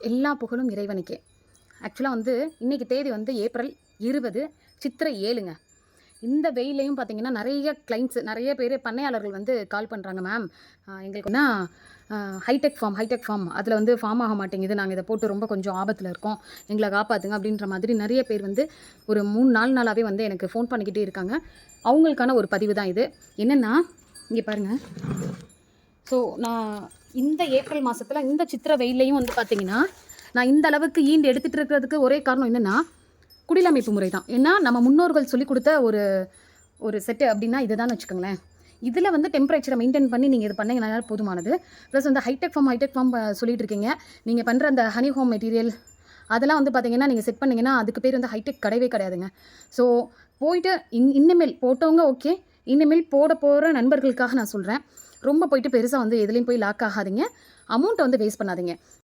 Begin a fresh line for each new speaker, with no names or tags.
எல்லா புகழும் இறைவனுக்கே. ஆக்சுவலாக வந்து இன்றைக்கி தேதி வந்து ஏப்ரல் 20 சித்திரை 7ங்க. இந்த வெயிலையும் பார்த்தீங்கன்னா நிறைய கிளைண்ட்ஸு நிறைய பேர் பண்ணையாளர்கள் வந்து கால் பண்ணுறாங்க. மேம் எங்களுக்குன்னா ஹைடெக் ஃபார்ம் அதில் வந்து ஃபார்ம் ஆக மாட்டேங்குது, நாங்கள் இதை போட்டு ரொம்ப கொஞ்சம் ஆபத்தில் இருக்கோம், எங்களை காப்பாற்றுங்க அப்படின்ற மாதிரி நிறைய பேர் வந்து ஒரு 3-4 நாளாகவே வந்து எனக்கு ஃபோன் பண்ணிக்கிட்டே இருக்காங்க. அவங்களுக்கான ஒரு பதிவு தான் இது. என்னென்னா இங்கே பாருங்கள். ஸோ நான் இந்த ஏப்ரல் மாதத்தில் இந்த சித்திரை வெயிலையும் வந்து பார்த்திங்கன்னா நான் இந்த அளவுக்கு ஈண்டு எடுத்துகிட்டு இருக்கிறதுக்கு ஒரே காரணம் என்னென்னா குடிலமைப்பு முறை தான். ஏன்னா நம்ம முன்னோர்கள் சொல்லிக் கொடுத்த ஒரு செட்டு அப்படின்னா இதுதான் வச்சுக்கோங்களேன். இதில் வந்து டெம்பரேச்சரை மெயின்டைன் பண்ணி நீங்கள் இது பண்ணிங்கன்னா போதுமானது. ப்ளஸ் வந்து ஹைடெக் ஃபார்ம் சொல்லிட்டு இருக்கீங்க. நீங்கள் பண்ணுற அந்த ஹனி ஹோம் மெட்டீரியல் அதெல்லாம் வந்து பார்த்தீங்கன்னா நீங்கள் செட் பண்ணிங்கன்னா அதுக்கு பேர் வந்து ஹைடெக் கிடையவே கிடையாதுங்க. ஸோ போயிட்டு இனிமேல் போட்டவங்க ஓகே, இனிமேல் போட போகிற நண்பர்களுக்காக நான் சொல்கிறேன், ரொம்ப போயிட்டு பெருசாக வந்து எதுலேயும் போய் லாக் ஆகாதீங்க, அமௌண்ட்டை வந்து வேஸ்ட் பண்ணாதீங்க.